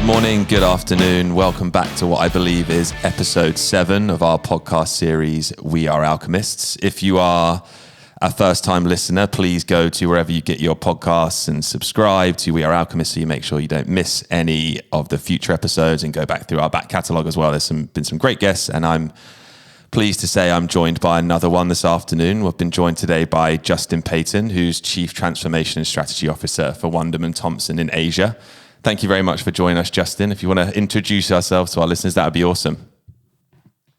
morning, good afternoon. Welcome back to what I believe is episode 7 of our podcast series, We Are Alchemists. If you are a first-time listener, please go to wherever you get your podcasts and subscribe to We Are Alchemists so you make sure you don't miss any of the future episodes, and go back through our back catalogue as well. There's been some great guests, and I'm pleased to say I'm joined by another one this afternoon. We've been joined today by Justin Peyton, who's Chief Transformation and Strategy Officer for Wunderman Thompson in Asia. Thank you very much for joining us, Justin. If you want to introduce yourself to our listeners, that would be awesome.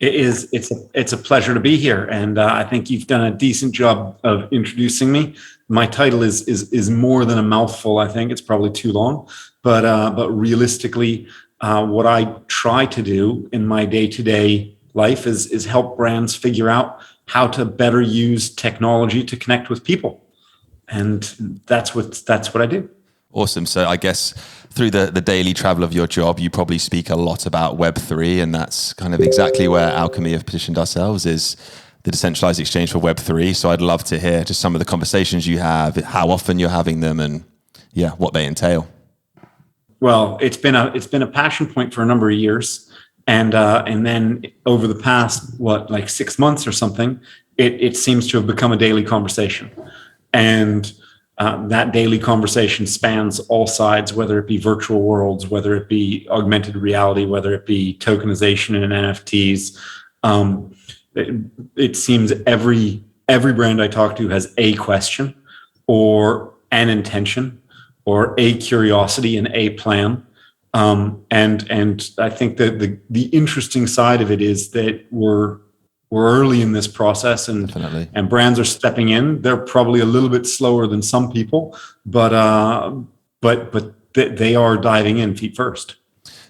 It's a pleasure to be here, and I think you've done a decent job of introducing me. My title is more than a mouthful. I think it's probably too long, but realistically, what I try to do in my day-to-day life is help brands figure out how to better use technology to connect with people, and that's what I do. Awesome. So I guess through the daily travel of your job, you probably speak a lot about Web3, and that's kind of exactly where Alkimi have positioned ourselves, is the decentralized exchange for Web3. So I'd love to hear just some of the conversations you have, how often you're having them, and what they entail. Well, it's been a passion point for a number of years, and then over the past 6 months or something, it seems to have become a daily conversation, and that daily conversation spans all sides, whether it be virtual worlds, whether it be augmented reality, whether it be tokenization and NFTs. It seems every brand I talk to has a question or an intention or a curiosity and a plan. And I think that the interesting side of it is that we're early in this process, and brands are stepping in. They're probably a little bit slower than some people, but they are diving in feet first.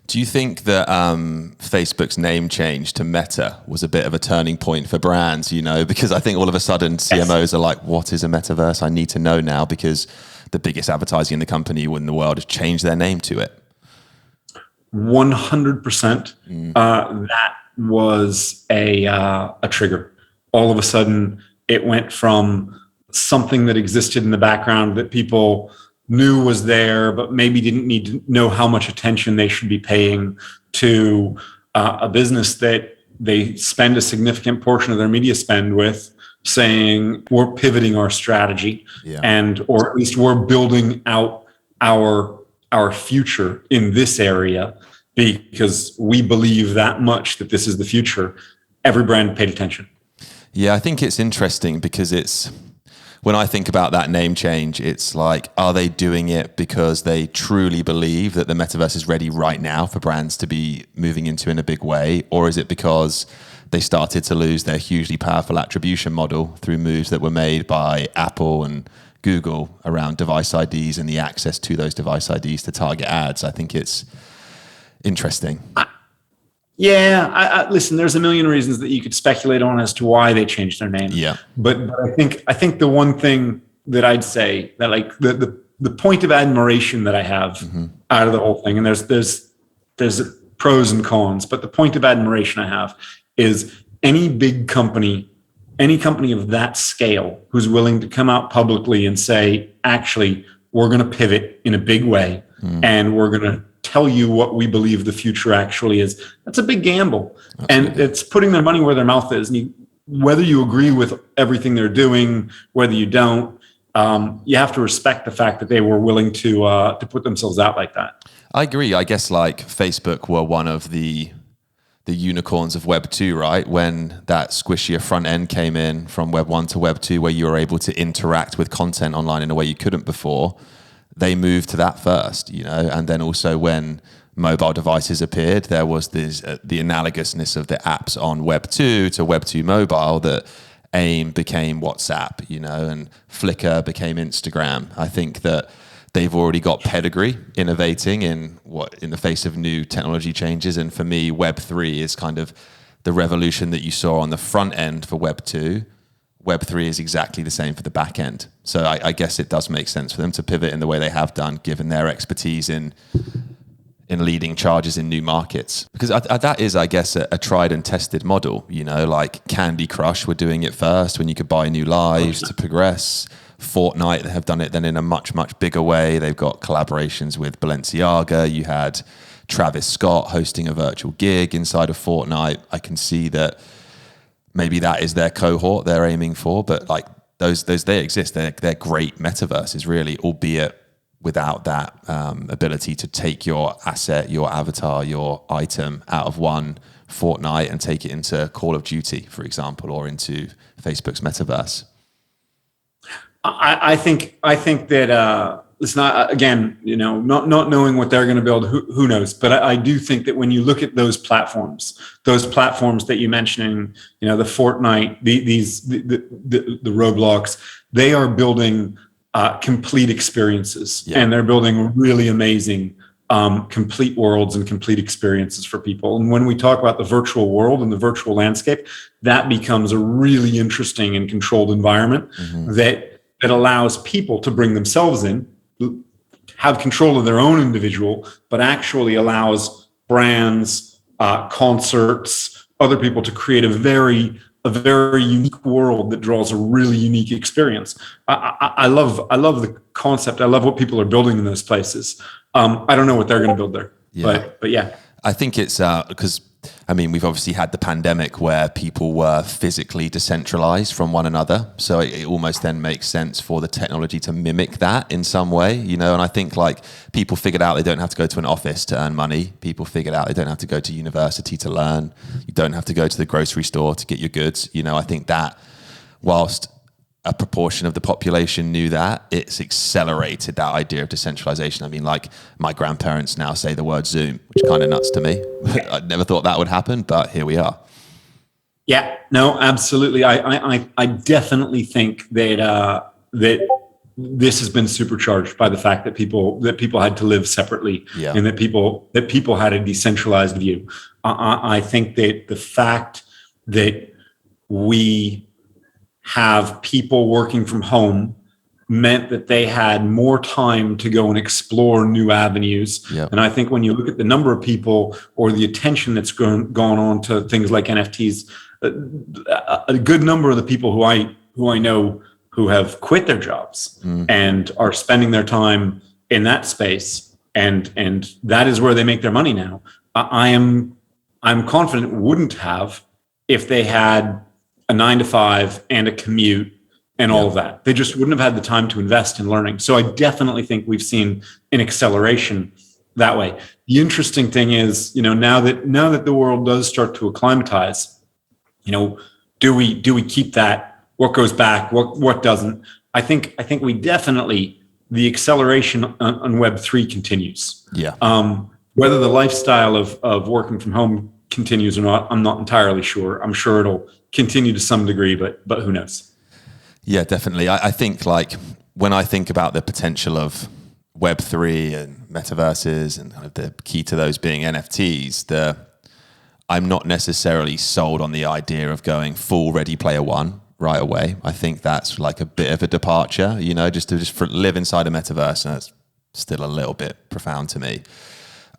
Do you think that Facebook's name change to Meta was a bit of a turning point for brands? Because I think all of a sudden CMOs are like, "What is a metaverse? I need to know now," because the biggest advertising in the company in the world has changed their name to it. 100%. That was a trigger. All of a sudden, it went from something that existed in the background that people knew was there, but maybe didn't need to know how much attention they should be paying, to a business that they spend a significant portion of their media spend with, saying, we're pivoting our strategy, or at least we're building out our future in this area, because we believe that much that this is the future. Every brand paid attention. Yeah, I think it's interesting because when I think about that name change, it's like, are they doing it because they truly believe that the metaverse is ready right now for brands to be moving into in a big way? Or is it because they started to lose their hugely powerful attribution model through moves that were made by Apple and Google around device IDs and the access to those device IDs to target ads? I think it's interesting. Listen, there's a million reasons that you could speculate on as to why they changed their name. Yeah. But I think the one thing that I'd say that the point of admiration that I have out of the whole thing, and there's pros and cons, but the point of admiration I have is any big company, any company of that scale who's willing to come out publicly and say, actually, we're going to pivot in a big way, and we're going to tell you what we believe the future actually is. That's a big gamble. Absolutely. And it's putting their money where their mouth is. And whether you agree with everything they're doing, whether you don't, you have to respect the fact that they were willing to put themselves out like that. I agree. I guess Facebook were one of the unicorns of Web 2, right? When that squishier front end came in from Web 1 to Web 2, where you were able to interact with content online in a way you couldn't before, they moved to that first, and then also when mobile devices appeared, there was this the analogousness of the apps on Web 2 to Web 2 mobile, that AIM became WhatsApp, and Flickr became Instagram. I think that they've already got pedigree innovating in the face of new technology changes. And for me, Web3 is kind of the revolution that you saw on the front end for Web2. Web3 is exactly the same for the back end. So I guess it does make sense for them to pivot in the way they have done, given their expertise in leading charges in new markets. Because that is, I guess, a tried and tested model. Like Candy Crush were doing it first when you could buy new lives to progress. Fortnite have done it then in a much, much bigger way. They've got collaborations with Balenciaga. You had Travis Scott hosting a virtual gig inside of Fortnite. I can see that maybe that is their cohort they're aiming for, but like those they exist. They're great metaverses, really, albeit without that ability to take your asset, your avatar, your item out of one Fortnite and take it into Call of Duty, for example, or into Facebook's metaverse. I think that it's not, again, not knowing what they're going to build, who knows? But I do think that when you look at those platforms that you mentioned, the Fortnite, the Roblox, they are building complete experiences, and they're building really amazing complete worlds and complete experiences for people. And when we talk about the virtual world and the virtual landscape, that becomes a really interesting and controlled environment that allows people to bring themselves in, have control of their own individual, but actually allows brands, concerts, other people to create a very unique world that draws a really unique experience. I love the concept. I love what people are building in those places. I don't know what they're going to build there, but yeah. I think it's because we've obviously had the pandemic where people were physically decentralized from one another. So it almost then makes sense for the technology to mimic that in some way, and I think like people figured out they don't have to go to an office to earn money. People figured out they don't have to go to university to learn. You don't have to go to the grocery store to get your goods. I think that whilst a proportion of the population knew that, it's accelerated that idea of decentralization. Like my grandparents now say the word Zoom, which is kind of nuts to me. I never thought that would happen, but here we are. Yeah, no, absolutely. I definitely think that this has been supercharged by the fact that people had to live separately, and that people had a decentralized view. I think that the fact that we have people working from home meant that they had more time to go and explore new avenues. Yep. And I think when you look at the number of people or the attention that's gone on to things like NFTs, a good number of the people who I know who have quit their jobs and are spending their time in that space, and that is where they make their money now. I'm confident wouldn't have if they had a 9-to-5 and a commute and all of that. They just wouldn't have had the time to invest in learning. So I definitely think we've seen an acceleration that way. The interesting thing is, now that the world does start to acclimatize, do we keep that? What goes back? What doesn't? I think we definitely, the acceleration on Web3 continues. Yeah. Whether the lifestyle of working from home continues or not, I'm not entirely sure. I'm sure it'll continue to some degree, but who knows? Yeah, definitely. I think like when I think about the potential of Web3 and metaverses and kind of the key to those being NFTs, I'm not necessarily sold on the idea of going full Ready Player One right away. I think that's like a bit of a departure, just to live inside a metaverse, and that's still a little bit profound to me.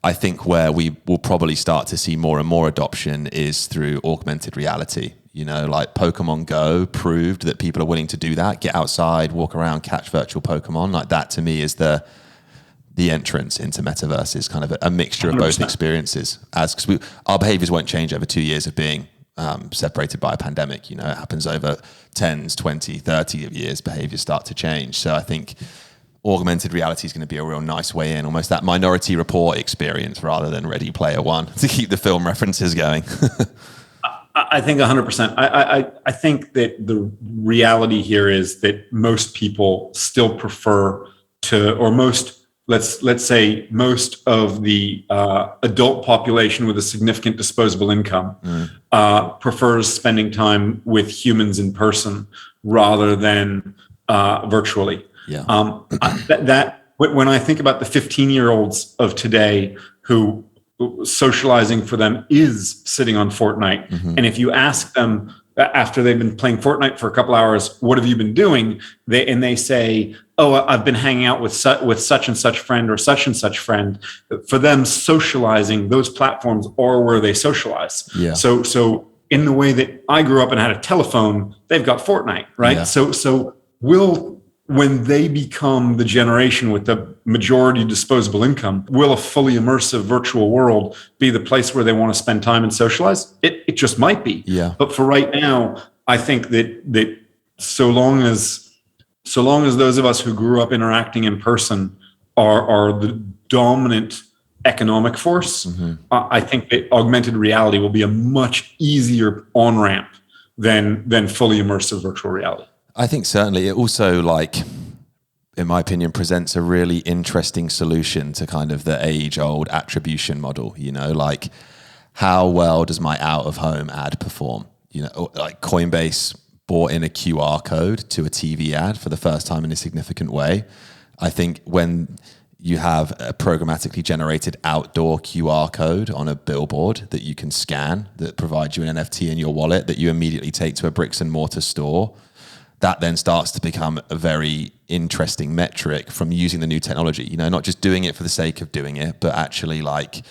I think where we will probably start to see more and more adoption is through augmented reality. Like Pokemon Go proved that people are willing to do that, get outside, walk around, catch virtual Pokemon. Like that to me is the entrance into metaverses, kind of a mixture of 100%. Both experiences. Because our behaviors won't change over 2 years of being separated by a pandemic. It happens over 10s, 20, 30 years, behaviors start to change. So I think augmented reality is going to be a real nice way in, almost that Minority Report experience rather than Ready Player One, to keep the film references going. I think 100%. I think that the reality here is that most people still prefer to, or let's say most of the adult population with a significant disposable income prefers spending time with humans in person rather than virtually. Yeah. When I think about the 15-year-olds of today who socializing for them is sitting on Fortnite, and if you ask them after they've been playing Fortnite for a couple hours, what have you been doing? They say, oh, I've been hanging out with such and such friend or such and such friend. For them, socializing, those platforms are where they socialize. Yeah. So in the way that I grew up and had a telephone, they've got Fortnite, right? Yeah. So will when they become the generation with the majority disposable income, will a fully immersive virtual world be the place where they want to spend time and socialize? It just might be. Yeah. But for right now, I think that so long as those of us who grew up interacting in person are the dominant economic force, I think that augmented reality will be a much easier on-ramp than fully immersive virtual reality. I think certainly it also, like, in my opinion, presents a really interesting solution to kind of the age-old attribution model, you know, like how well does my out-of-home ad perform? You know, like Coinbase brought in a QR code to a TV ad for the first time in a significant way. I think when you have a programmatically generated outdoor QR code on a billboard that you can scan, that provides you an NFT in your wallet that you immediately take to a bricks and mortar store, that then starts to become a very interesting metric from using the new technology, you know, not just doing it for the sake of doing it, but actually like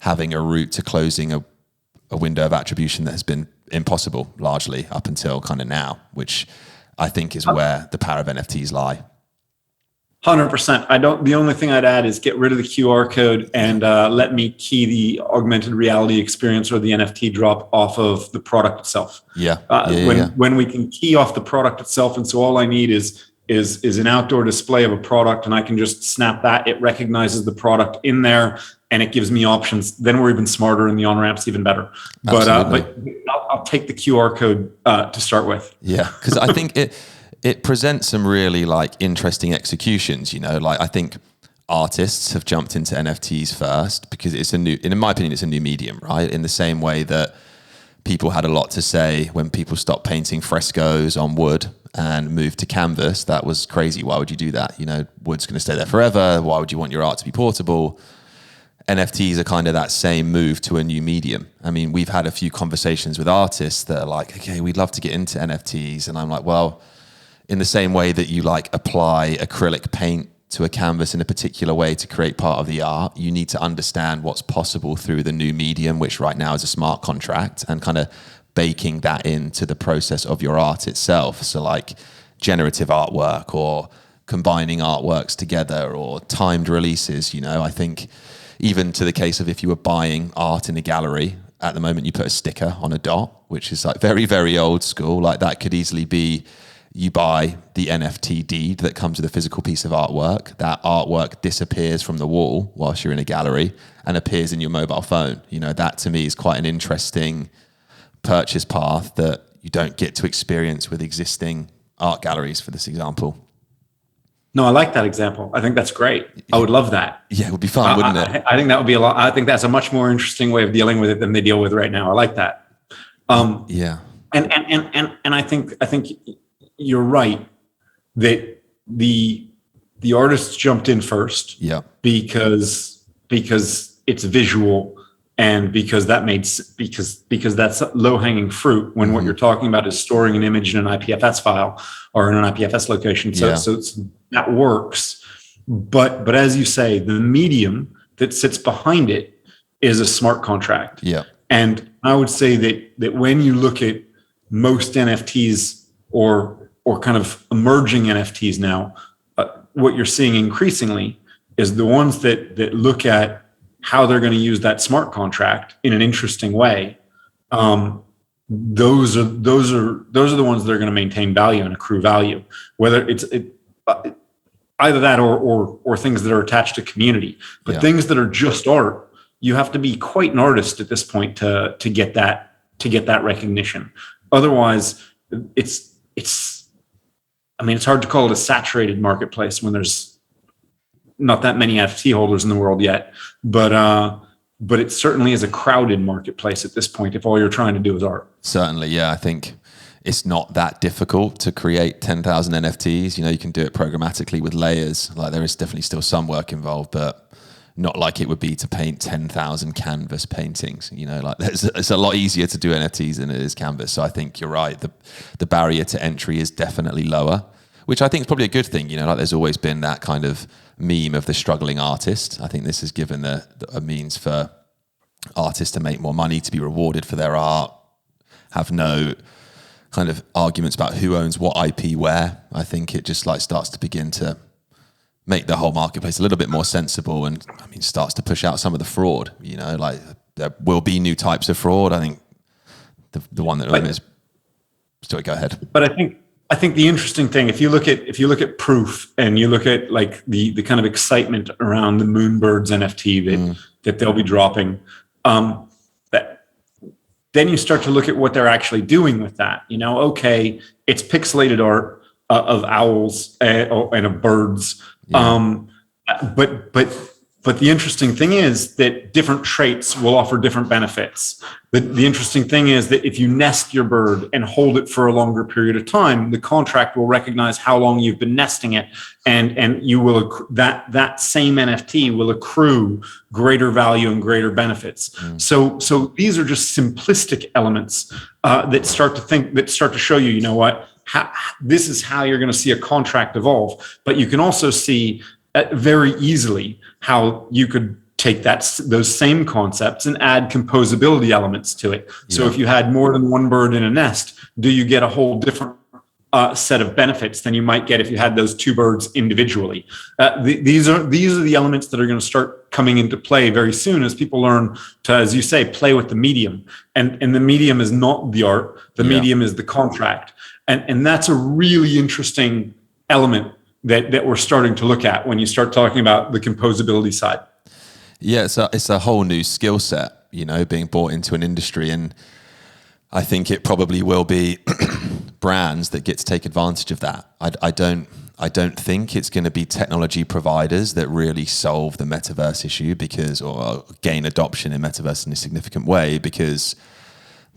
having a route to closing a window of attribution that has been impossible largely up until kind of now, which I think is where the power of NFTs lie. 100%. The only thing I'd add is get rid of the QR code and let me key the augmented reality experience or the NFT drop off of the product itself. When we can key off the product itself, and so all I need is an outdoor display of a product, and I can just snap that. It recognizes the product in there, and it gives me options. Then we're even smarter, and the on-ramp's even better. But I'll take the QR code to start with. Yeah, because I think it presents some really like interesting executions, you know, like I think artists have jumped into NFTs first because it's in my opinion, it's a new medium, right? In the same way that people had a lot to say when people stopped painting frescoes on wood and moved to canvas. That was crazy. Why would you do that? You know, wood's going to stay there forever. Why would you want your art to be portable? NFTs are kind of that same move to a new medium. I mean, we've had a few conversations with artists that are like, okay, we'd love to get into NFTs. And I'm like, well, in the same way that you like apply acrylic paint to a canvas in a particular way to create part of the art, you need to understand what's possible through the new medium, which right now is a smart contract, and kind of baking that into the process of your art itself. So like generative artwork or combining artworks together or timed releases, you know, I think even to the case of if you were buying art in a gallery, at the moment you put a sticker on a dot, which is like very, very old school. Like that could easily be you buy the NFT deed that comes with a physical piece of artwork. That artwork disappears from the wall whilst you're in a gallery and appears in your mobile phone. You know, that to me is quite an interesting purchase path that you don't get to experience with existing art galleries, for this example. No, I like that example. I think that's great. I would love that. Yeah, it would be fun, wouldn't it? I think that would be a lot. I think that's a much more interesting way of dealing with it than they deal with right now. I like that. Yeah. And I think you're right that the artists jumped in first. Yeah. Because it's visual and because that's low-hanging fruit when what you're talking about is storing an image in an IPFS file or in an IPFS location. So that works. But as you say, the medium that sits behind it is a smart contract. Yeah. And I would say that when you look at most NFTs or kind of emerging NFTs now, what you're seeing increasingly is the ones that look at how they're going to use that smart contract in an interesting way. Those are the ones that are going to maintain value and accrue value, whether it's either that or things that are attached to community. But things that are just art, you have to be quite an artist at this point to get that recognition. Otherwise, it's hard to call it a saturated marketplace when there's not that many NFT holders in the world yet, but it certainly is a crowded marketplace at this point if all you're trying to do is art. Certainly, yeah. I think it's not that difficult to create 10,000 NFTs. You know, you can do it programmatically with layers. Like there is definitely still some work involved, but not like it would be to paint 10,000 canvas paintings. You know, like it's a lot easier to do NFTs than it is canvas. So I think you're right. The barrier to entry is definitely lower, which I think is probably a good thing. You know, like there's always been that kind of meme of the struggling artist. I think this has given a means for artists to make more money, to be rewarded for their art, have no kind of arguments about who owns what IP where. I think it just like starts to begin to make the whole marketplace a little bit more sensible, and I mean starts to push out some of the fraud. You know, like there will be new types of fraud. I think the one that is. Sorry, go ahead. But I think the interesting thing, if you look at Proof and you look at like the kind of excitement around the Moonbirds NFT that they'll be dropping, then you start to look at what they're actually doing with that. You know, okay, it's pixelated art of owls and of birds, but the interesting thing is that different traits will offer different benefits. The interesting thing is that if you nest your bird and hold it for a longer period of time, the contract will recognize how long you've been nesting it, and you will that same NFT will accrue greater value and greater benefits. So these are just simplistic elements that start to show you, you know what, this is how you're going to see a contract evolve. But you can also see very easily how you could take those same concepts and add composability elements to it. So if you had more than one bird in a nest, do you get a whole different set of benefits than you might get if you had those two birds individually? These are the elements that are going to start coming into play very soon as people learn to, as you say, play with the medium. And the medium is not the art. The medium is the contract. And that's a really interesting element that we're starting to look at when you start talking about the composability side. Yeah, it's a whole new skill set, you know, being brought into an industry, and I think it probably will be brands that get to take advantage of that. I don't think it's going to be technology providers that really solve the metaverse issue or gain adoption in metaverse in a significant way, because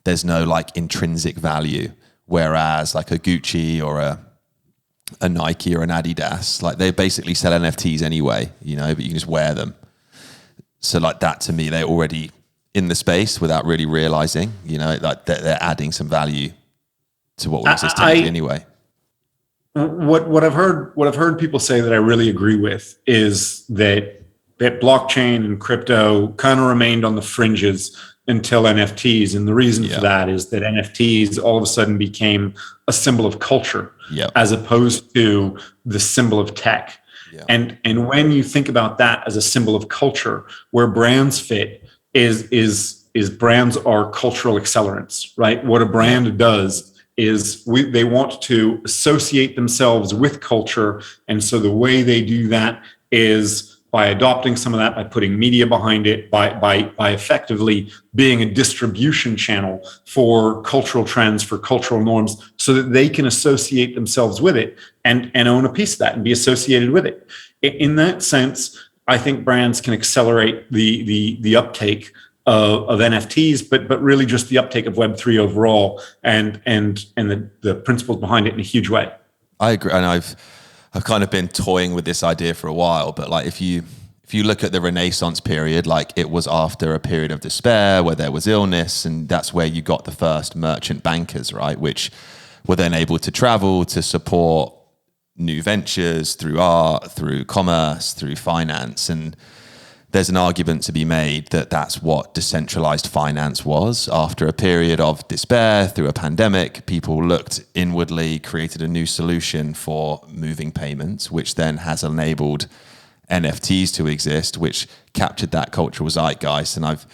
there's no like intrinsic value. Whereas like a Gucci or a Nike or an Adidas, like they basically sell NFTs anyway, you know, but you can just wear them. So like that, to me, they're already in the space without really realizing, you know, like they're adding some value to what exists anyway. What I've heard people say that I really agree with is that blockchain and crypto kind of remained on the fringes until NFTs. And the reason for that is that NFTs all of a sudden became a symbol of culture as opposed to the symbol of tech. And when you think about that as a symbol of culture, where brands fit is brands are cultural accelerants, right? What a brand does is they want to associate themselves with culture. And so the way they do that is by adopting some of that, by putting media behind it, by effectively being a distribution channel for cultural trends, for cultural norms, so that they can associate themselves with it and own a piece of that and be associated with it. In that sense, I think brands can accelerate the uptake of NFTs, but really just the uptake of Web3 overall and the principles behind it in a huge way. I agree, and I've kind of been toying with this idea for a while, but like if you look at the Renaissance period, like it was after a period of despair where there was illness, and that's where you got the first merchant bankers, right? Which were then able to travel to support new ventures through art, through commerce, through finance. And there's an argument to be made that that's what decentralized finance was. After a period of despair through a pandemic, people looked inwardly, created a new solution for moving payments, which then has enabled NFTs to exist, which captured that cultural zeitgeist. And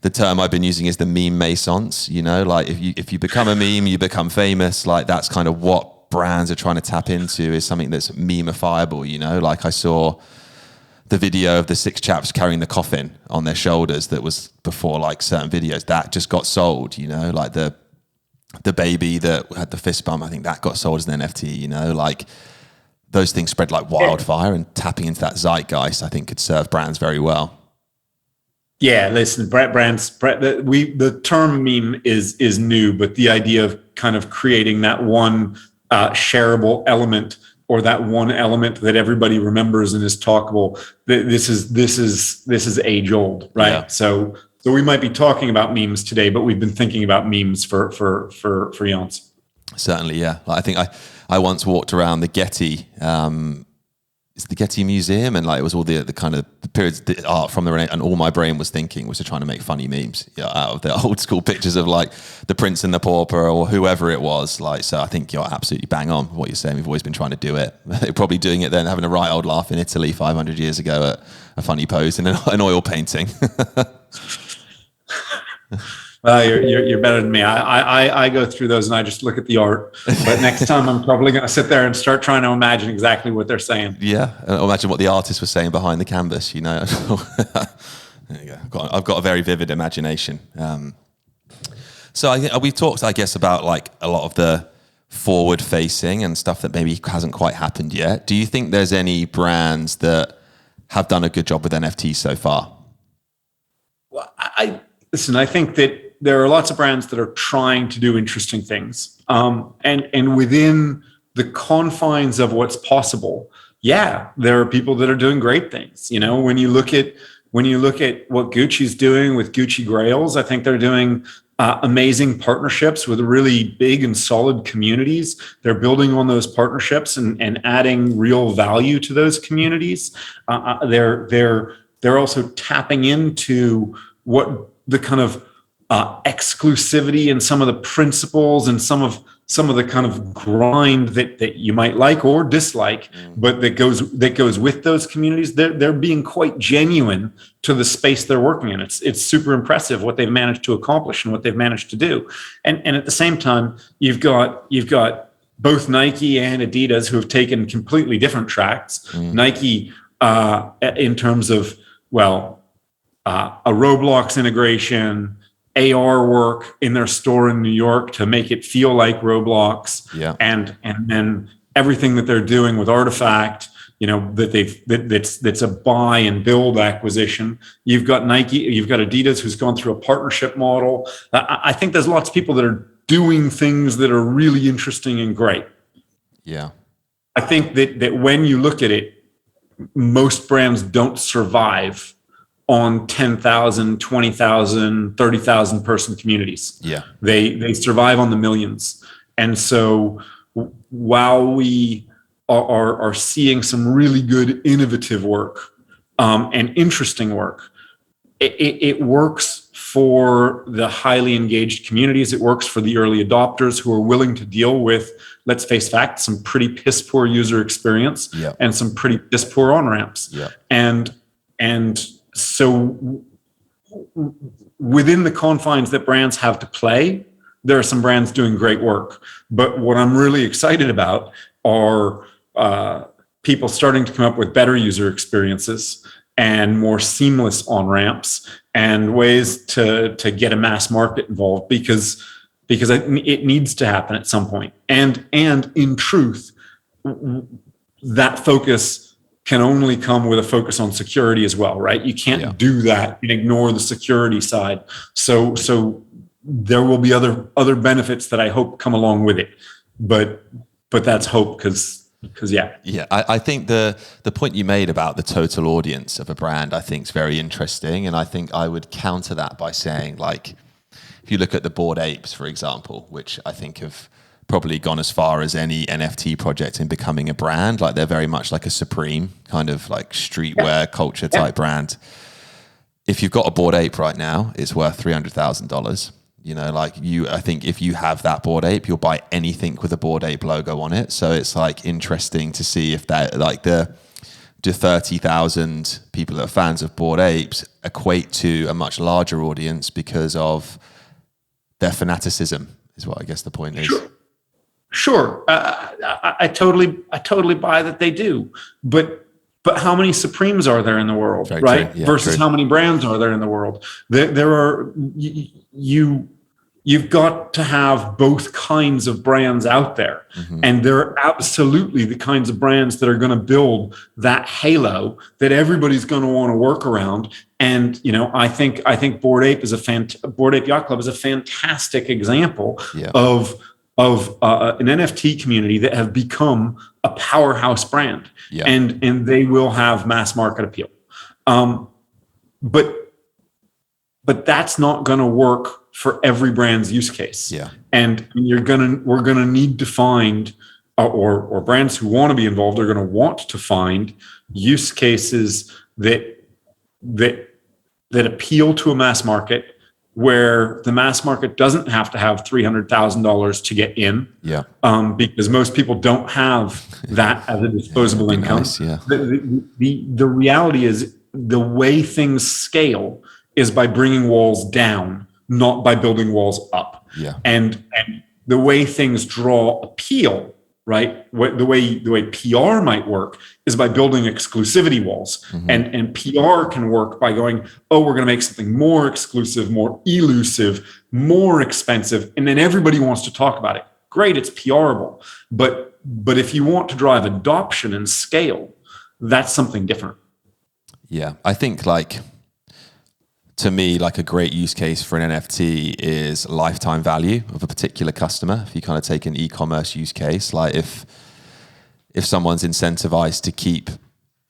the term I've been using is the meme masons. You know, like if you become a meme, you become famous. Like that's kind of what brands are trying to tap into, is something that's memeifiable. You know, like I saw the video of the 6 chaps carrying the coffin on their shoulders that was before like certain videos that just got sold, you know, like the baby that had the fist bump, I think that got sold as an NFT, you know, like those things spread like wildfire, and tapping into that zeitgeist, I think could serve brands very well. Yeah, listen, the term meme is new, but the idea of kind of creating that one shareable element, or that one element that everybody remembers and is talkable, this is age old, right? Yeah. So we might be talking about memes today, but we've been thinking about memes for eons. Certainly, yeah. I think I once walked around the Getty it's the Getty Museum, and like it was all the kind of the periods, the art from the Renaissance, and all my brain was thinking was to trying to make funny memes out of the old school pictures of like the Prince and the Pauper or whoever it was. Like, so I think you're absolutely bang on what you're saying. We've always been trying to do it. They're probably doing it then, having a right old laugh in Italy 500 years ago at a funny pose in an oil painting. Well, you're better than me. I go through those and I just look at the art. But next time I'm probably going to sit there and start trying to imagine exactly what they're saying. Yeah, imagine what the artist was saying behind the canvas. There you go. I've got a very vivid imagination. So we've talked, I guess, about like a lot of the forward-facing and stuff that maybe hasn't quite happened yet. Do you think there's any brands that have done a good job with NFTs so far? Well, listen, I think that there are lots of brands that are trying to do interesting things. And within the confines of what's possible, yeah, there are people that are doing great things. When you look at what Gucci's doing with Gucci Grails, I think they're doing amazing partnerships with really big and solid communities. They're building on those partnerships and adding real value to those communities. They're also tapping into what the kind of exclusivity and some of the principles and some of the kind of grind that you might like or dislike, but that goes with those communities. They're being quite genuine to the space they're working in. It's super impressive what they've managed to accomplish and what they've managed to do. And at the same time, you've got both Nike and Adidas who have taken completely different tracks. Nike in terms of a Roblox integration, AR work in their store in New York to make it feel like Roblox, and then everything that they're doing with Artifact, that's a buy and build acquisition. You've got Nike, you've got Adidas, who's gone through a partnership model. I think there's lots of people that are doing things that are really interesting and great. Yeah, I think that when you look at it, most brands don't survive on 10,000, 20,000, 30,000 person communities. Yeah. They survive on the millions. And so while we are seeing some really good innovative work and interesting work, it works for the highly engaged communities. It works for the early adopters who are willing to deal with, let's face facts, some pretty piss poor user experience and some pretty piss poor on-ramps. Yeah. And so within the confines that brands have to play, there are some brands doing great work. But what I'm really excited about are people starting to come up with better user experiences and more seamless on-ramps and ways to get a mass market involved because it needs to happen at some point. And in truth, that focus can only come with a focus on security as well, right? You can't do that and ignore the security side. So there will be other benefits that I hope come along with it, but that's hope because I think the point you made about the total audience of a brand, I think is very interesting, and I think I would counter that by saying, like, if you look at the Bored Apes, for example, which I think have probably gone as far as any NFT project in becoming a brand. Like they're very much like a Supreme kind of like streetwear culture type brand. If you've got a Bored Ape right now, it's worth $300,000. I think if you have that Bored Ape, you'll buy anything with a Bored Ape logo on it. So it's like interesting to see if that like the 30,000 people that are fans of Bored Apes equate to a much larger audience because of their fanaticism is what I guess the point is. Sure. I totally buy that they do, but how many Supremes are there in the world, very right? Yeah, versus how many brands are there in the world? There are you've got to have both kinds of brands out there, and there are absolutely the kinds of brands that are going to build that halo that everybody's going to want to work around. And I think Bored Ape Bored Ape Yacht Club is a fantastic example of an NFT community that have become a powerhouse brand, and they will have mass market appeal. But that's not going to work for every brand's use case. Yeah. And we're going to need to find or brands who want to be involved are going to want to find use cases that appeal to a mass market, where the mass market doesn't have to have $300,000 to get in, because most people don't have that as a disposable income. Nice, the reality is, the way things scale is by bringing walls down, not by building walls up. And the way things draw appeal, right? The way PR might work is by building exclusivity walls. And PR can work by going, oh, we're going to make something more exclusive, more elusive, more expensive. And then everybody wants to talk about it. Great, it's PRable. But if you want to drive adoption and scale, that's something different. Yeah, I think to me, a great use case for an NFT is lifetime value of a particular customer. If you kind of take an e-commerce use case, if someone's incentivized to keep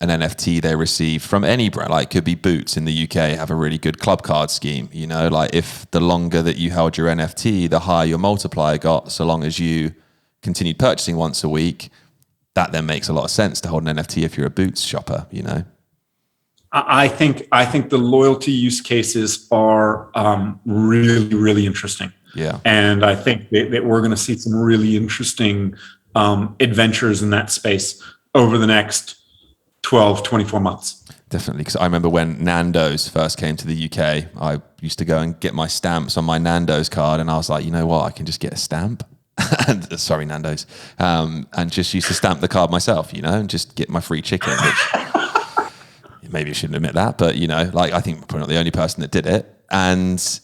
an NFT they receive from any brand, could be Boots in the UK, have a really good club card scheme. If the longer that you held your NFT, the higher your multiplier got, so long as you continued purchasing once a week, that then makes a lot of sense to hold an NFT if you're a Boots shopper, I think the loyalty use cases are really, really interesting. Yeah. And I think that we're going to see some really interesting adventures in that space over the next 12, 24 months. Definitely. Because I remember when Nando's first came to the UK, I used to go and get my stamps on my Nando's card. And I was like, you know what? I can just get a stamp. Sorry, Nando's. And just used to stamp the card myself, and just get my free chicken, which... Maybe I shouldn't admit that, but I think I'm probably not the only person that did it. And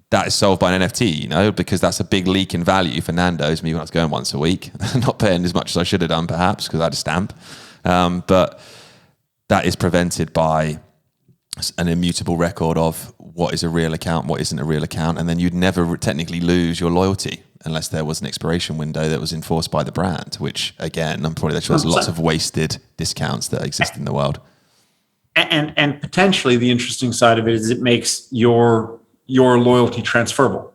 that is solved by an NFT, because that's a big leak in value for Nando's. Me when I was going once a week, not paying as much as I should have done, perhaps, because I had a stamp. But that is prevented by an immutable record of what is a real account, what isn't a real account. And then you'd never technically lose your loyalty unless there was an expiration window that was enforced by the brand, which, again, I'm probably sure there's lots of wasted discounts that exist in the world. And potentially the interesting side of it is it makes your loyalty transferable.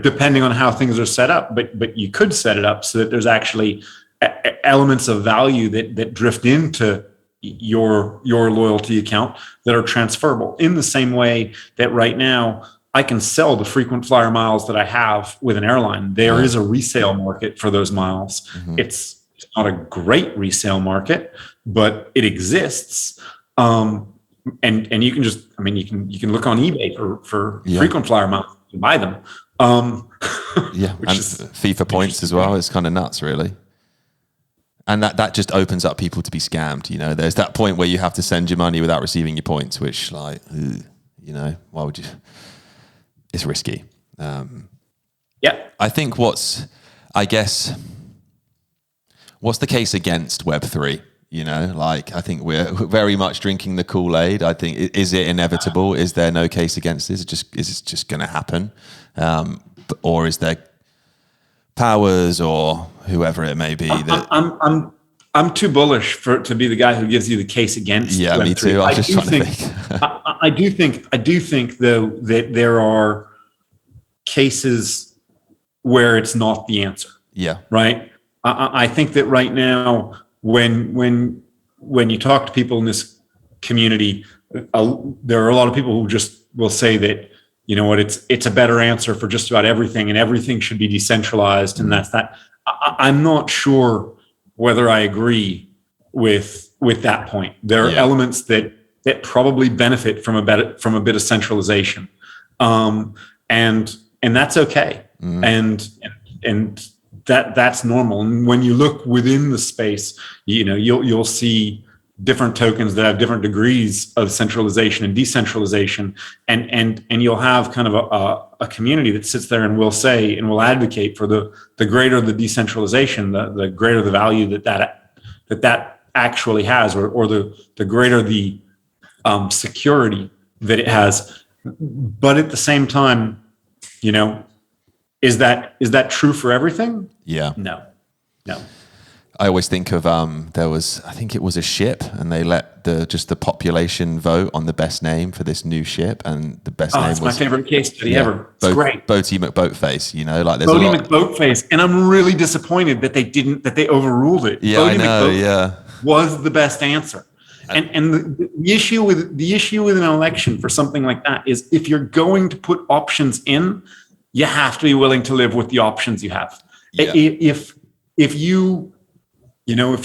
Depending on how things are set up, but you could set it up so that there's actually elements of value that drift into your loyalty account that are transferable, in the same way that right now I can sell the frequent flyer miles that I have with an airline. There is a resale market for those miles. It's not a great resale market, but it exists. And you can just, you can look on eBay for frequent flyer miles and buy them. Which is FIFA points as well. It's kind of nuts, really. And that just opens up people to be scammed. There's that point where you have to send your money without receiving your points, which why would you? It's risky. I think what's the case against Web3? I think we're very much drinking the Kool-Aid. I think, is it inevitable? Is there no case against this? Is it just going to happen? Or is there powers or whoever it may be that... I'm too bullish to be the guy who gives you the case against. Yeah, Web3. Me too. I'm just trying to think. I do think though that there are cases where it's not the answer. Yeah. Right. I think that right now, when you talk to people in this community, there are a lot of people who just will say that, it's a better answer for just about everything, and everything should be decentralized, and that's that. I'm not sure whether I agree with that point. There are elements that probably benefit from a bit of centralization, and that's okay, and that's normal. And when you look within the space, you'll see different tokens that have different degrees of centralization and decentralization, and you'll have kind of a community that sits there and will say and will advocate for the greater the decentralization, the greater the value that actually has, or the greater the security that it has. But at the same time, is that true for everything? Yeah. No. I always think of I think it was a ship, and they let the population vote on the best name for this new ship, and the best name it's was my favorite case study ever. It's great. Boaty McBoatface, like there's Boaty McBoatface, and I'm really disappointed that they overruled it. Yeah, Boaty I know. McBoatface was the best answer. And the issue with an election for something like that is if you're going to put options in, you have to be willing to live with the options you have. Yeah. If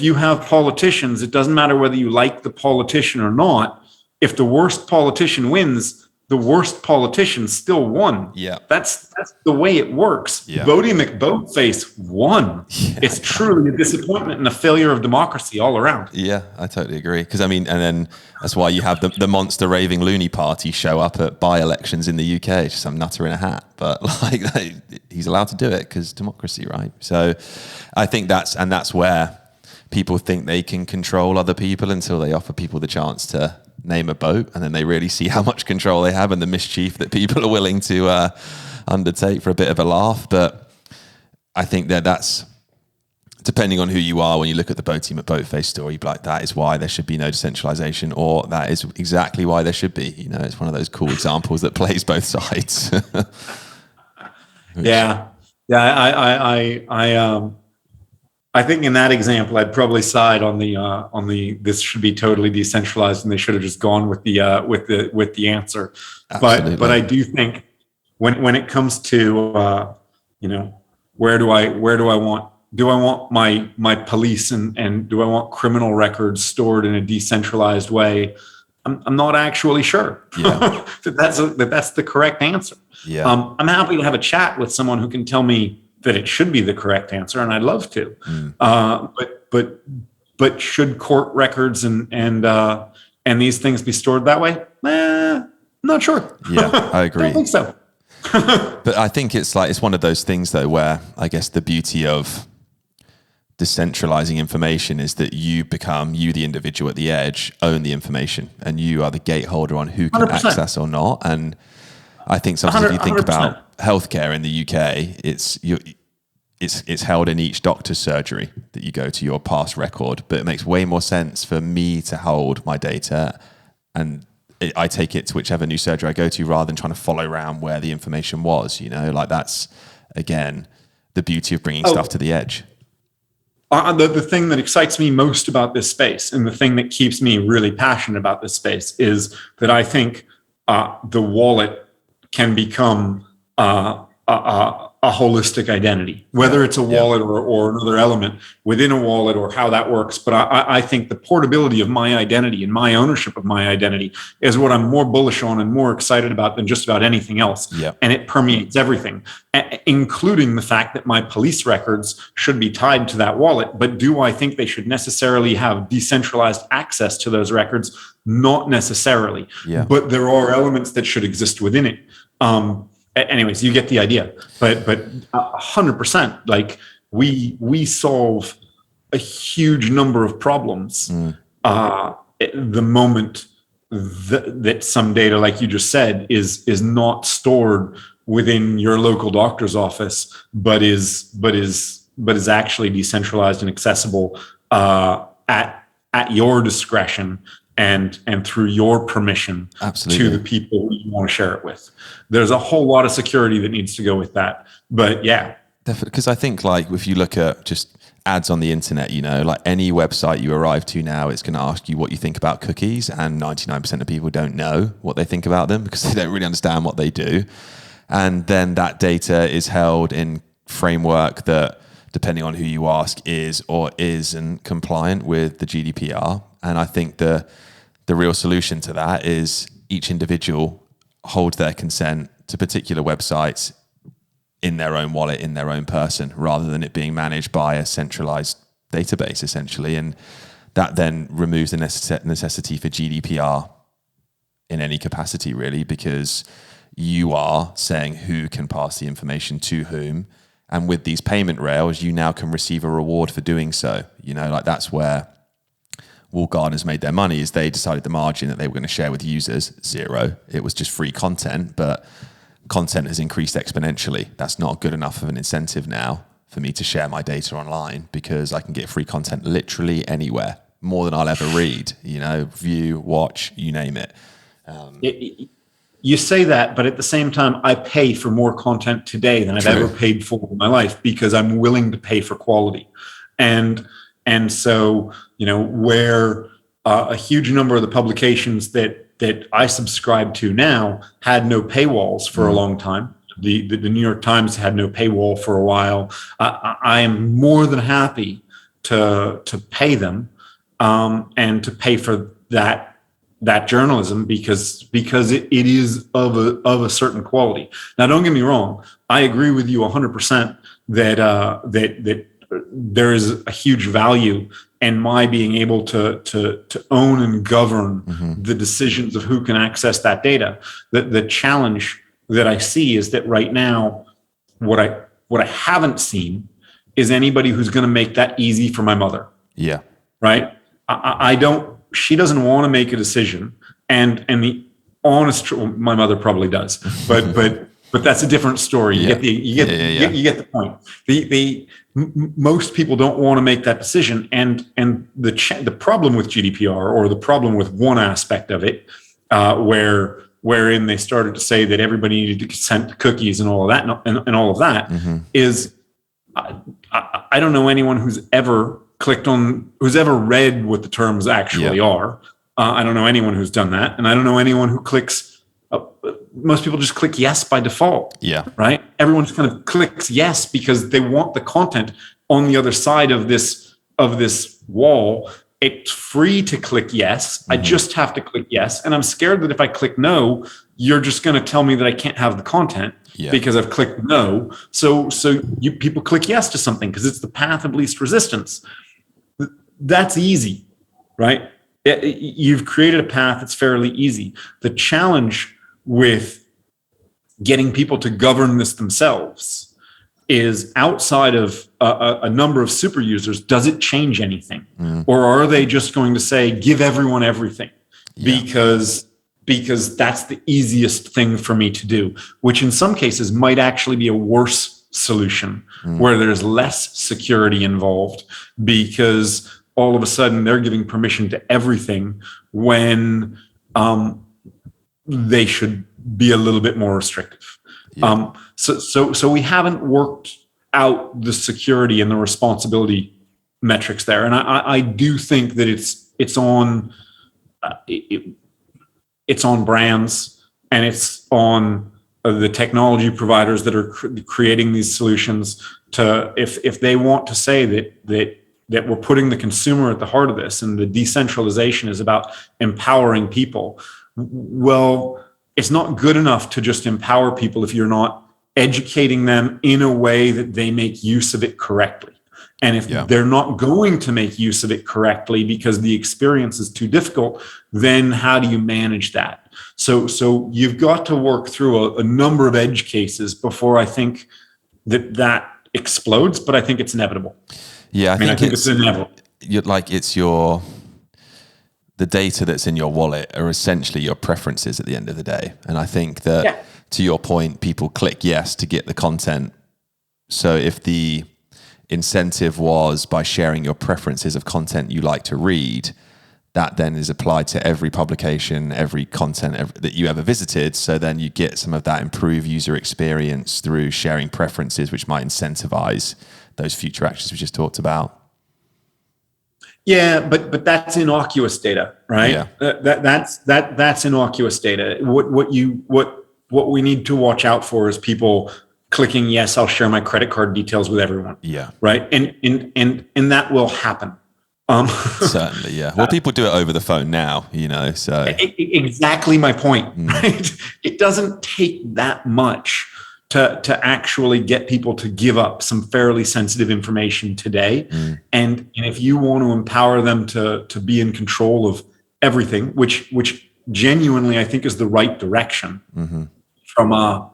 you have politicians, it doesn't matter whether you like the politician or not. If the worst politician wins, the worst politician still won. Yeah, that's the way it works. Yeah. Boaty McBoatface won. Yeah. It's truly a disappointment and a failure of democracy all around. Yeah, I totally agree. Because and then that's why you have the monster raving loony party show up at by-elections in the UK, just some nutter in a hat. But he's allowed to do it because democracy, right? So I think that's where people think they can control other people until they offer people the chance to name a boat, and then they really see how much control they have and the mischief that people are willing to undertake for a bit of a laugh. But I think that's depending on who you are. When you look at the Boaty McBoatface story, like that is why there should be no decentralization, or that is exactly why there should be. It's one of those cool examples that plays both sides. I think in that example, I'd probably side on the this should be totally decentralized, and they should have just gone with the answer. Absolutely. But I do think when it comes to where do I want my police and do I want criminal records stored in a decentralized way? I'm not actually sure that that's the correct answer. Yeah. I'm happy to have a chat with someone who can tell me that it should be the correct answer, and I'd love to. But should court records and these things be stored that way? Not sure. Yeah, I agree. I don't think so. But I think it's one of those things though, where I guess the beauty of decentralizing information is that you, the individual at the edge, own the information, and you are the gateholder on who can 100%. access or not. And I think sometimes if you think 100%. About healthcare in the UK, it's held in each doctor's surgery that you go to, your past record. But it makes way more sense for me to hold my data, and I take it to whichever new surgery I go to, rather than trying to follow around where the information was. That's again the beauty of bringing stuff to the edge. The thing that excites me most about this space, and the thing that keeps me really passionate about this space, is that I think the wallet can become a holistic identity, whether it's a wallet or another element within a wallet, or how that works. But I think the portability of my identity and my ownership of my identity is what I'm more bullish on and more excited about than just about anything else. Yeah. And it permeates everything, including the fact that my police records should be tied to that wallet. But do I think they should necessarily have decentralized access to those records? Not necessarily. Yeah. But there are elements that should exist within it. Anyways, you get the idea. But 100%, like we solve a huge number of problems the moment that some data, like you just said, is not stored within your local doctor's office, but is actually decentralized and accessible at your discretion and through your permission. Absolutely. To the people you want to share it with. There's a whole lot of security that needs to go with that. But yeah. Definitely, because I think if you look at just ads on the internet, any website you arrive to now, it's going to ask you what you think about cookies, and 99% of people don't know what they think about them because they don't really understand what they do. And then that data is held in framework that, depending on who you ask, is or isn't compliant with the GDPR. And I think the real solution to that is each individual hold their consent to particular websites in their own wallet, in their own person, rather than it being managed by a centralized database, essentially. And that then removes the necessity for GDPR in any capacity, really, because you are saying who can pass the information to whom. And with these payment rails, you now can receive a reward for doing so. That's where walled gardens made their money, is they decided the margin that they were going to share with users, zero. It was just free content, but content has increased exponentially. That's not good enough of an incentive now for me to share my data online because I can get free content literally anywhere, more than I'll ever read, view, watch, you name it. You say that, but at the same time, I pay for more content today than I've ever paid for in my life because I'm willing to pay for quality. And so, where a huge number of the publications that I subscribe to now had no paywalls for a long time. The New York Times had no paywall for a while. I am more than happy to pay them and to pay for that journalism because it is of a certain quality. Now, don't get me wrong. I agree with you 100% that there is a huge value in my being able to own and govern the decisions of who can access that data. The challenge that I see is that right now, what I haven't seen is anybody who's going to make that easy for my mother. Yeah. Right. I don't. She doesn't want to make a decision, and the honest. My mother probably does, but that's a different story. You get the point. Most people don't want to make that decision, and the problem with GDPR, or the problem with one aspect of it, wherein they started to say that everybody needed to consent to cookies and all of that, and all of that is, I don't know anyone who's ever read what the terms actually are. I don't know anyone who's done that, and I don't know anyone who clicks. Most people just click yes by default. Yeah. Right. Everyone just kind of clicks yes because they want the content on the other side of this wall. It's free to click yes. I just have to click yes, and I'm scared that if I click no, you're just going to tell me that I can't have the content because I've clicked no. So people click yes to something because it's the path of least resistance. That's easy, right? You've created a path that's fairly easy. The challenge with getting people to govern this themselves is outside of a number of super users. Does it change anything? Or are they just going to say, give everyone everything? Because that's the easiest thing for me to do, which in some cases might actually be a worse solution where there's less security involved because all of a sudden they're giving permission to everything when they should be a little bit more restrictive. So we haven't worked out the security and the responsibility metrics there. And I do think that it's on brands, and it's on the technology providers that are creating these solutions to, if they want to say that we're putting the consumer at the heart of this, and the decentralization is about empowering people. Well, it's not good enough to just empower people if you're not educating them in a way that they make use of it correctly. And if they're not going to make use of it correctly because the experience is too difficult, then how do you manage that? So you've got to work through a number of edge cases before I think that explodes, but I think it's inevitable. Yeah, I think it's inevitable. The data that's in your wallet are essentially your preferences at the end of the day. And I think that, to your point, people click yes to get the content. So if the incentive was by sharing your preferences of content you like to read, that then is applied to every publication, every content that you ever visited. So then you get some of that improved user experience through sharing preferences, which might incentivize those future actions we just talked about. Yeah, but that's innocuous data, right? Yeah. That's innocuous data. What we need to watch out for is people clicking yes, I'll share my credit card details with everyone. Yeah. Right. And that will happen. Certainly, yeah. Well, people do it over the phone now, so exactly my point. Right? It doesn't take that much to actually get people to give up some fairly sensitive information today. And if you want to empower them to be in control of everything, which genuinely I think is the right direction from a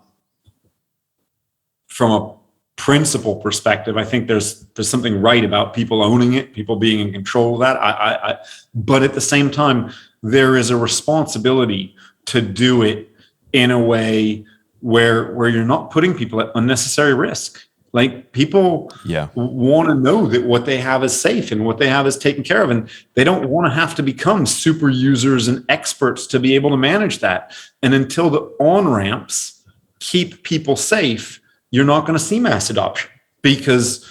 principle perspective, I think there's something right about people owning it, people being in control of that. But at the same time, there is a responsibility to do it in a way where you're not putting people at unnecessary risk. Like people want to know that what they have is safe and what they have is taken care of. And they don't want to have to become super users and experts to be able to manage that. And until the on-ramps keep people safe, you're not going to see mass adoption because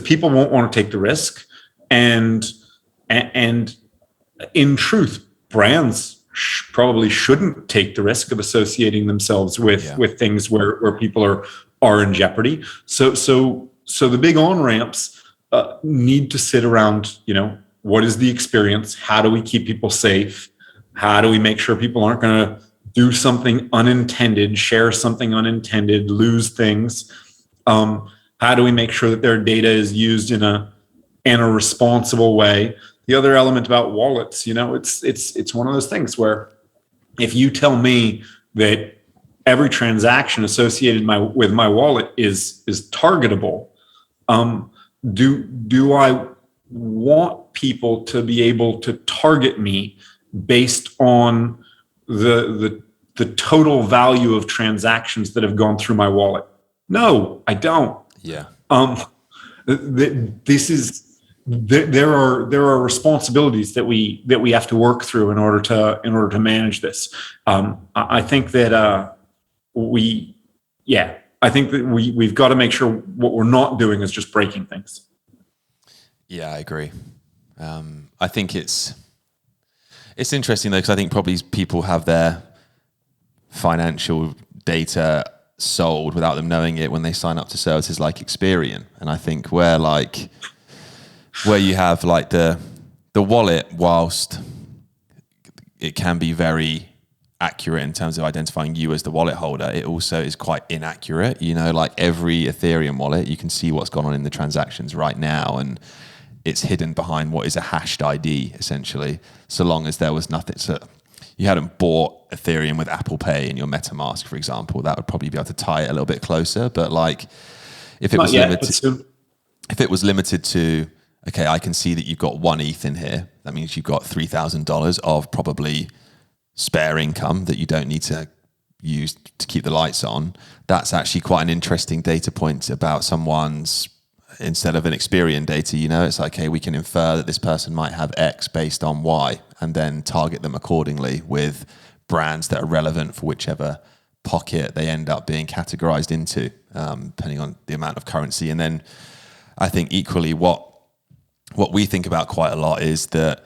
people won't want to take the risk. And in truth, brands probably shouldn't take the risk of associating themselves with things where people are in jeopardy. So the big on-ramps need to sit around, what is the experience? How do we keep people safe? How do we make sure people aren't going to do something unintended, share something unintended, lose things? How do we make sure that their data is used in a responsible way? The other element about wallets, it's one of those things where if you tell me that every transaction associated with my wallet is targetable, do I want people to be able to target me based on the total value of transactions that have gone through my wallet? No, I don't. Yeah. There are responsibilities that we have to work through in order to manage this. I think that we've got to make sure what we're not doing is just breaking things. Yeah, I agree. I think it's interesting though, because I think probably people have their financial data sold without them knowing it when they sign up to services like Experian. And I think where you have like the wallet, whilst it can be very accurate in terms of identifying you as the wallet holder, it also is quite inaccurate. Like every Ethereum wallet, you can see what's gone on in the transactions right now, and it's hidden behind what is a hashed ID, essentially, so long as there was nothing. So you hadn't bought Ethereum with Apple Pay in your MetaMask, for example, that would probably be able to tie it a little bit closer. But like if it was limited to, okay, I can see that you've got 1 ETH in here. That means you've got $3,000 of probably spare income that you don't need to use to keep the lights on. That's actually quite an interesting data point about someone's, instead of an Experian data, it's like, hey, we can infer that this person might have X based on Y and then target them accordingly with brands that are relevant for whichever pocket they end up being categorized into, depending on the amount of currency. And then I think equally what we think about quite a lot is that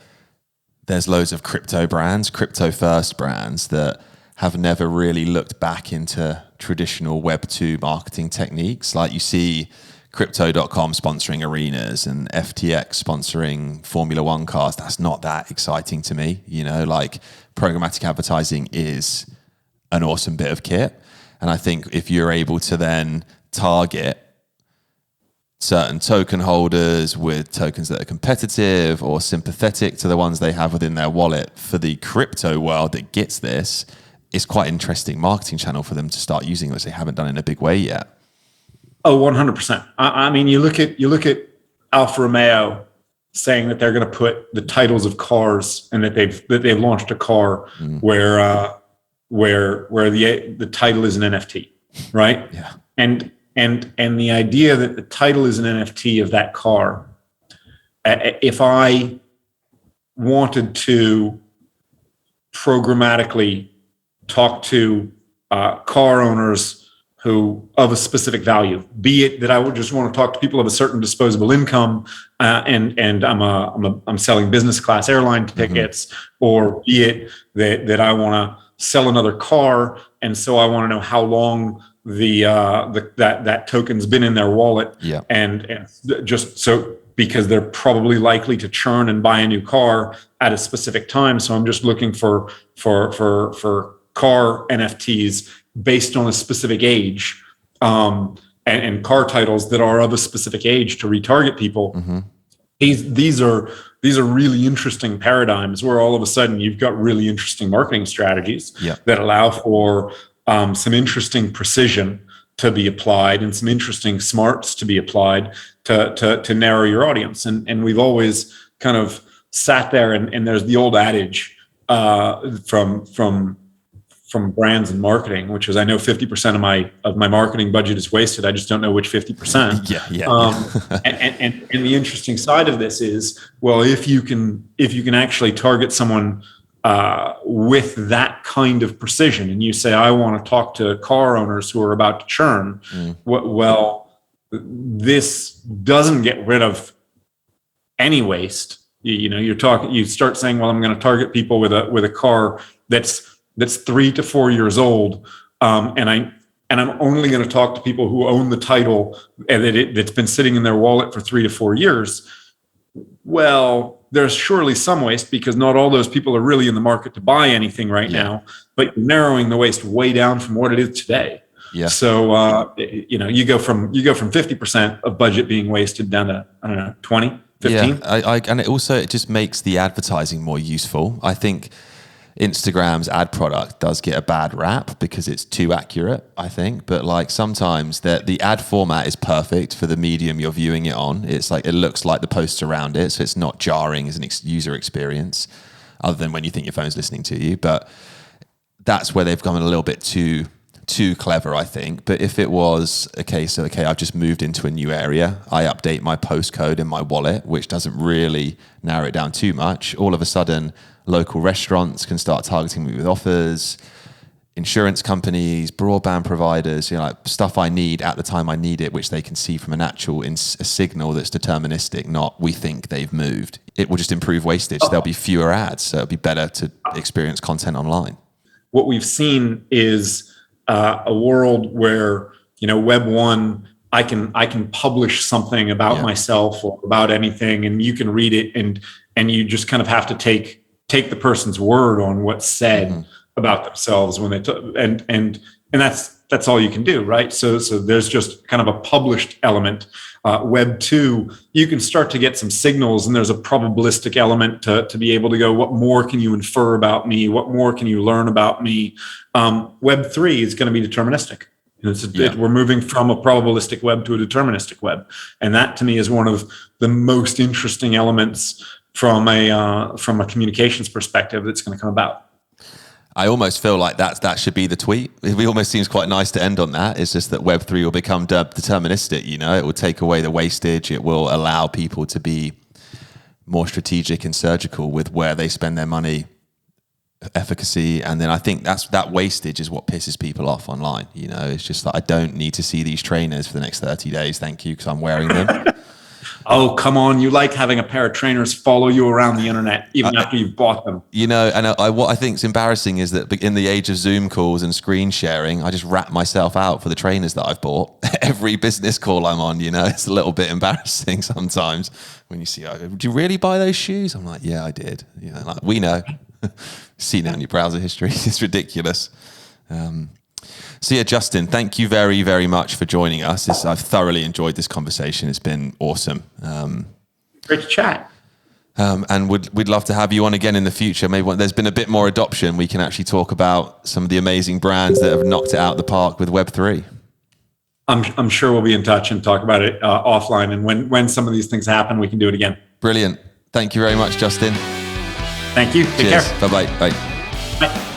there's loads of crypto first brands that have never really looked back into traditional Web2 marketing techniques. Like you see Crypto.com sponsoring arenas and FTX sponsoring Formula One cars. That's not that exciting to me. Like programmatic advertising is an awesome bit of kit. And I think if you're able to then target certain token holders with tokens that are competitive or sympathetic to the ones they have within their wallet for the crypto world that gets this, it's quite an interesting marketing channel for them to start using, which they haven't done in a big way yet. Oh, 100%. I mean, you look at Alfa Romeo saying that they're going to put the titles of cars, and that they've launched a car where the title is an NFT, right? Yeah. And the idea that the title is an NFT of that car, if I wanted to programmatically talk to car owners who of a specific value, be it that I would just want to talk to people of a certain disposable income, and I'm selling business class airline tickets, or be it that I want to sell another car, and so I want to know how long that token's been in their wallet, and just so, because they're probably likely to churn and buy a new car at a specific time. So I'm just looking for car NFTs based on a specific age, and car titles that are of a specific age to retarget people. Mm-hmm. These are really interesting paradigms where all of a sudden you've got really interesting marketing strategies that allow for some interesting precision to be applied and some interesting smarts to be applied to narrow your audience. And we've always kind of sat there, and there's the old adage from from brands and marketing, which is I know 50% of my marketing budget is wasted. I just don't know which 50%. And the interesting side of this is, well, if you can actually target someone with that kind of precision, and you say, I want to talk to car owners who are about to churn, well, this doesn't get rid of any waste. You start saying, well, I'm going to target people with a car that's 3 to 4 years old, and I'm only going to talk to people who own the title and that's been sitting in their wallet for 3 to 4 years. Well, there's surely some waste, because not all those people are really in the market to buy anything right now, but you're narrowing the waste way down from what it is today. Yeah. So you go from 50% of budget being wasted down to, I don't know, 20, 15. Yeah, and it just makes the advertising more useful. I think Instagram's ad product does get a bad rap because it's too accurate, I think. But like sometimes the ad format is perfect for the medium you're viewing it on. It's like, it looks like the posts around it, so it's not jarring as an user experience, other than when you think your phone's listening to you. But that's where they've gone a little bit too clever, I think. But if it was a case of, I've just moved into a new area, I update my postcode in my wallet, which doesn't really narrow it down too much, all of a sudden local restaurants can start targeting me with offers, insurance companies, broadband providers, like stuff I need at the time I need it, which they can see from a signal that's deterministic, not we think they've moved. It will just improve wastage. There'll be fewer ads, so it'll be better to experience content online. What we've seen is a world where, Web 1, I can publish something about myself or about anything, and you can read it, and you just kind of have to take the person's word on what's said about themselves when they and that's all you can do, right? So there's just kind of a published element. Web 2, you can start to get some signals, and there's a probabilistic element to be able to go, what more can you infer about me? What more can you learn about me? Web 3 is going to be deterministic. We're moving from a probabilistic web to a deterministic web. And that to me is one of the most interesting elements from a communications perspective that's going to come about. I almost feel like that should be the tweet. It almost seems quite nice to end on that. It's just that Web3 will become deterministic. It will take away the wastage. It will allow people to be more strategic and surgical with where they spend their money, efficacy. And then I think that wastage is what pisses people off online. It's just like, I don't need to see these trainers for the next 30 days. Thank you, because I'm wearing them. Oh, come on. You like having a pair of trainers follow you around the internet, even after you've bought them. And what I think is embarrassing is that in the age of Zoom calls and screen sharing, I just wrap myself out for the trainers that I've bought. Every business call I'm on, it's a little bit embarrassing sometimes when you see, did you really buy those shoes? I'm like, yeah, I did. Like, we know. See now in your browser history. It's ridiculous. So yeah, Justin, thank you very, very much for joining us. I've thoroughly enjoyed this conversation. It's been awesome. Great to chat. And we'd love to have you on again in the future. Maybe when there's been a bit more adoption, we can actually talk about some of the amazing brands that have knocked it out of the park with Web3. I'm sure we'll be in touch and talk about it offline. And when some of these things happen, we can do it again. Brilliant. Thank you very much, Justin. Thank you. Take care. Bye-bye. Bye. Bye.